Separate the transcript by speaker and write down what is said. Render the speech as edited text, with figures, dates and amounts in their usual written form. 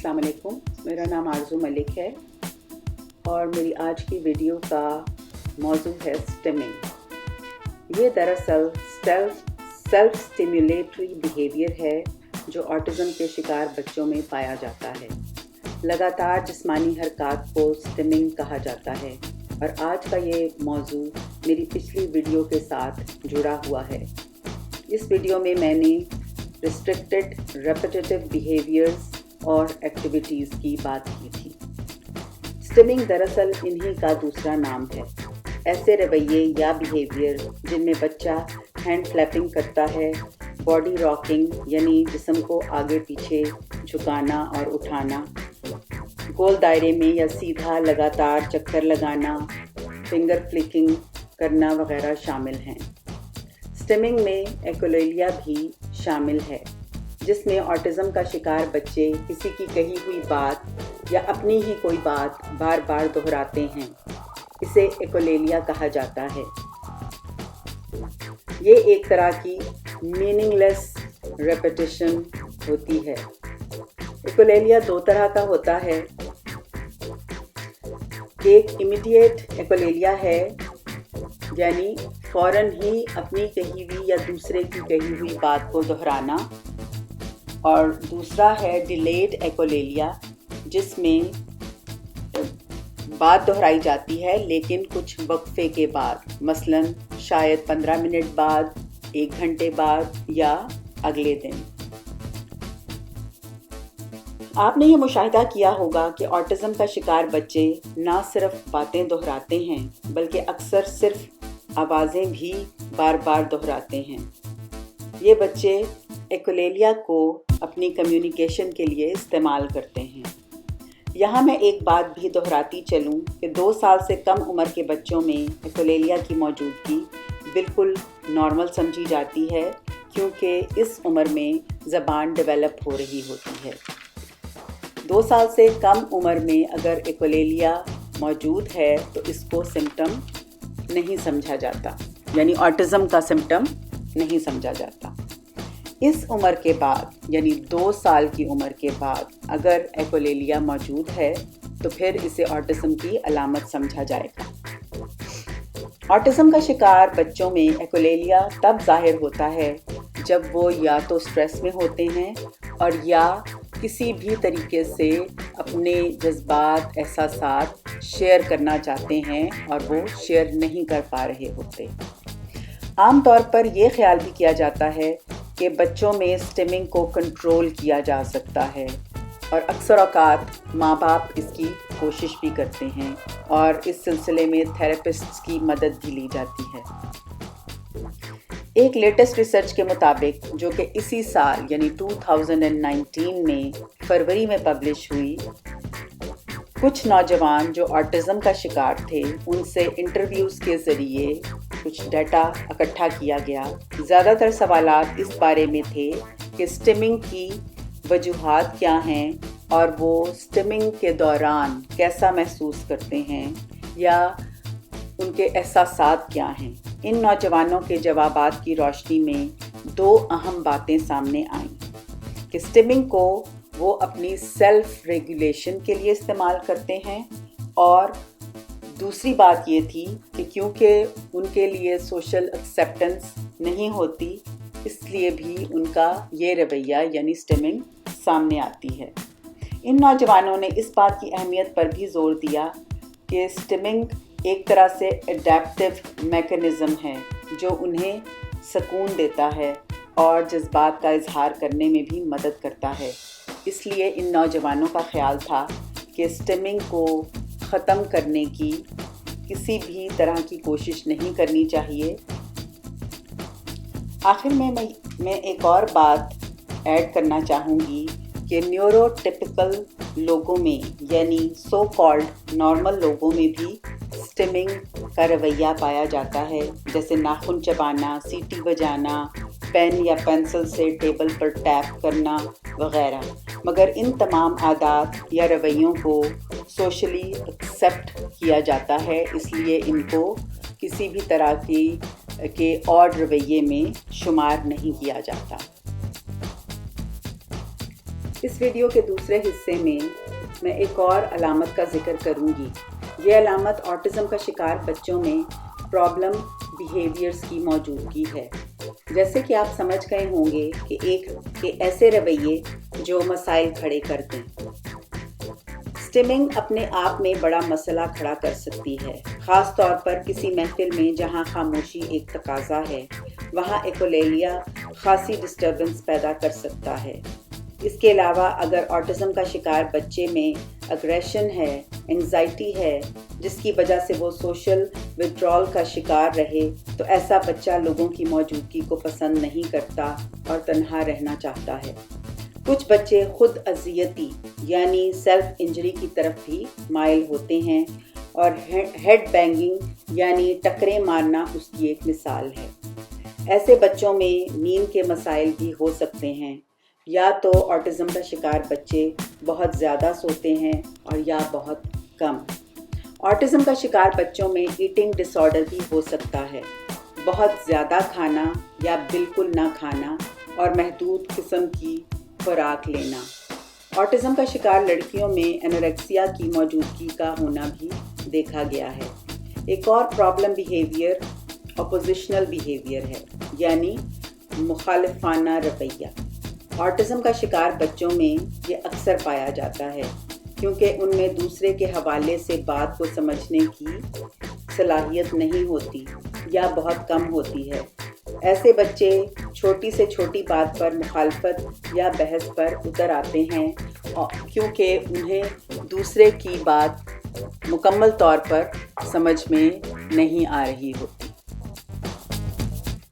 Speaker 1: अस्सलाम वालेकुम। मेरा नाम आरज़ू मलिक है और मेरी आज की वीडियो का मौजू है स्टिमिंग। ये दरअसल सेल्फ स्टिमुलेटरी बिहेवियर है जो ऑटिज़म के शिकार बच्चों में पाया जाता है। लगातार जिस्मानी हरकत को स्टिमिंग कहा जाता है और आज का ये मौजू मेरी पिछली वीडियो के साथ जुड़ा हुआ है। इस वीडियो में मैंने रिस्ट्रिक्टेड रेपिटेटिव बिहेवियर्स और एक्टिविटीज़ की बात की थी। स्टिमिंग दरअसल इन्हीं का दूसरा नाम है। ऐसे रवैये या बिहेवियर जिनमें बच्चा हैंड फ्लैपिंग करता है, बॉडी रॉकिंग यानी जिस्म को आगे पीछे झुकाना और उठाना, गोल दायरे में या सीधा लगातार चक्कर लगाना, फिंगर फ्लिकिंग करना वगैरह शामिल हैं। स्टिमिंग में एकोलेलिया भी शामिल है, जिसमें ऑटिज़म का शिकार बच्चे किसी की कही हुई बात या अपनी ही कोई बात बार बार दोहराते हैं। इसे एकोलेलिया कहा जाता है। ये एक तरह की मीनिंगलेस रेपिटेशन होती है। एकोलेलिया दो तरह का होता है। एक इमीडिएट एकोलेलिया है, यानी फ़ौरन ही अपनी कही हुई या दूसरे की कही हुई बात को दोहराना, और दूसरा है डिलेड एकोलेलिया, जिसमें बात दोहराई जाती है लेकिन कुछ वक्फे के बाद, मसलन शायद 15 मिनट बाद, 1 घंटे बाद या अगले दिन। आपने ये मुशाहिदा किया होगा कि ऑटिज़म का शिकार बच्चे ना सिर्फ बातें दोहराते हैं बल्कि अक्सर सिर्फ आवाज़ें भी बार बार दोहराते हैं। ये बच्चे एकोलेलिया को अपनी कम्युनिकेशन के लिए इस्तेमाल करते हैं। यहाँ मैं एक बात भी दोहराती चलूँ कि 2 साल से कम उम्र के बच्चों में एकोलेलिया की मौजूदगी बिल्कुल नॉर्मल समझी जाती है, क्योंकि इस उम्र में ज़बान डेवलप हो रही होती है। 2 साल से कम उम्र में अगर एकोलेलिया मौजूद है तो इसको सिम्टम नहीं समझा जाता, यानी ऑटिज़म का सिम्टम नहीं समझा जाता। इस उम्र के बाद, यानी 2 साल की उम्र के बाद अगर एकोलेलिया मौजूद है तो फिर इसे ऑटिज़म की अलामत समझा जाएगा। ऑटिज़म का शिकार बच्चों में एकोलेलिया तब ज़ाहिर होता है जब वो या तो स्ट्रेस में होते हैं और या किसी भी तरीके से अपने जज्बात, एहसासात शेयर करना चाहते हैं और वो शेयर नहीं कर पा रहे होते। आम तौर पर यह ख्याल भी किया जाता है कि बच्चों में स्टिमिंग को कंट्रोल किया जा सकता है और अक्सर औक़ात माँ बाप इसकी कोशिश भी करते हैं और इस सिलसिले में थेरेपिस्ट्स की मदद भी ली जाती है। एक लेटेस्ट रिसर्च के मुताबिक, जो कि इसी साल यानी 2019 में फरवरी में पब्लिश हुई, कुछ नौजवान जो ऑटिज़म का शिकार थे उनसे इंटरव्यूज़ के ज़रिए कुछ डाटा इकट्ठा किया गया। ज़्यादातर सवालात इस बारे में थे कि स्टिमिंग की वजूहात क्या हैं और वो स्टिमिंग के दौरान कैसा महसूस करते हैं या उनके एहसासात क्या हैं। इन नौजवानों के जवाबात की रोशनी में 2 अहम बातें सामने आईं कि स्टिमिंग को वो अपनी सेल्फ रेगुलेशन के लिए इस्तेमाल करते हैं, और दूसरी बात ये थी कि क्योंकि उनके लिए सोशल एक्सेप्टेंस नहीं होती, इसलिए भी उनका ये रवैया यानी स्टिमिंग सामने आती है। इन नौजवानों ने इस बात की अहमियत पर भी जोर दिया कि स्टिमिंग एक तरह से एडेप्टिव मैकेनिज़्म है जो उन्हें सुकून देता है और जज्बात का इजहार करने में भी मदद करता है। इसलिए इन नौजवानों का ख्याल था कि स्टिमिंग को ख़त्म करने की किसी भी तरह की कोशिश नहीं करनी चाहिए। आखिर में मैं एक और बात ऐड करना चाहूँगी कि न्यूरोटिपिकल लोगों में, यानी सो कॉल्ड नॉर्मल लोगों में भी स्टिमिंग का रवैया पाया जाता है, जैसे नाखून चबाना, सीटी बजाना, पेन या पेंसिल से टेबल पर टैप करना वगैरह। मगर इन तमाम आदात या रवैयों को सोशली एक्सेप्ट किया जाता है, इसलिए इनको किसी भी तरह के ऑड रवैये में शुमार नहीं किया जाता। اس ویڈیو کے دوسرے حصے میں ایک اور علامت کا ذکر کروں گی۔ یہ علامت آٹزم کا شکار بچوں میں پرابلم بیہیویئرز کی موجودگی ہے۔ جیسے کہ آپ سمجھ گئے ہوں گے کہ ایسے رویے جو مسائل کھڑے کر دیں۔ اسٹیمنگ اپنے آپ میں بڑا مسئلہ کھڑا کر سکتی ہے، خاص طور پر کسی محفل میں جہاں خاموشی ایک تقاضا ہے، وہاں ایکولولیا خاصی ڈسٹربنس پیدا کر سکتا ہے۔ اس کے علاوہ اگر آٹزم کا شکار بچے میں اگریشن ہے، انگزائٹی ہے، جس کی وجہ سے وہ سوشل وڈرال کا شکار رہے، تو ایسا بچہ لوگوں کی موجودگی کو پسند نہیں کرتا اور تنہا رہنا چاہتا ہے۔ کچھ بچے خود اذیتی یعنی سیلف انجری کی طرف بھی مائل ہوتے ہیں، اور ہیڈ بینگنگ یعنی ٹکریں مارنا اس کی ایک مثال ہے۔ ایسے بچوں میں نیند کے مسائل بھی ہو سکتے ہیں، یا تو آٹزم کا شکار بچے بہت زیادہ سوتے ہیں اور یا بہت کم۔ آٹزم کا شکار بچوں میں ایٹنگ ڈس آرڈر بھی ہو سکتا ہے، بہت زیادہ کھانا یا بالکل نہ کھانا اور محدود قسم کی خوراک لینا۔ آٹزم کا شکار لڑکیوں میں انوریکسیا کی موجودگی کا ہونا بھی دیکھا گیا ہے۔ ایک اور پرابلم بیہیویئر اپوزیشنل بیہیویئر ہے، یعنی مخالفانہ رویہ۔ آٹزم کا شکار بچوں میں یہ اکثر پایا جاتا ہے، کیونکہ ان میں دوسرے کے حوالے سے بات کو سمجھنے کی صلاحیت نہیں ہوتی یا بہت کم ہوتی ہے۔ ایسے بچے چھوٹی سے چھوٹی بات پر مخالفت یا بحث پر اتر آتے ہیں، کیونکہ انہیں دوسرے کی بات مکمل طور پر سمجھ میں نہیں آ رہی ہوتی۔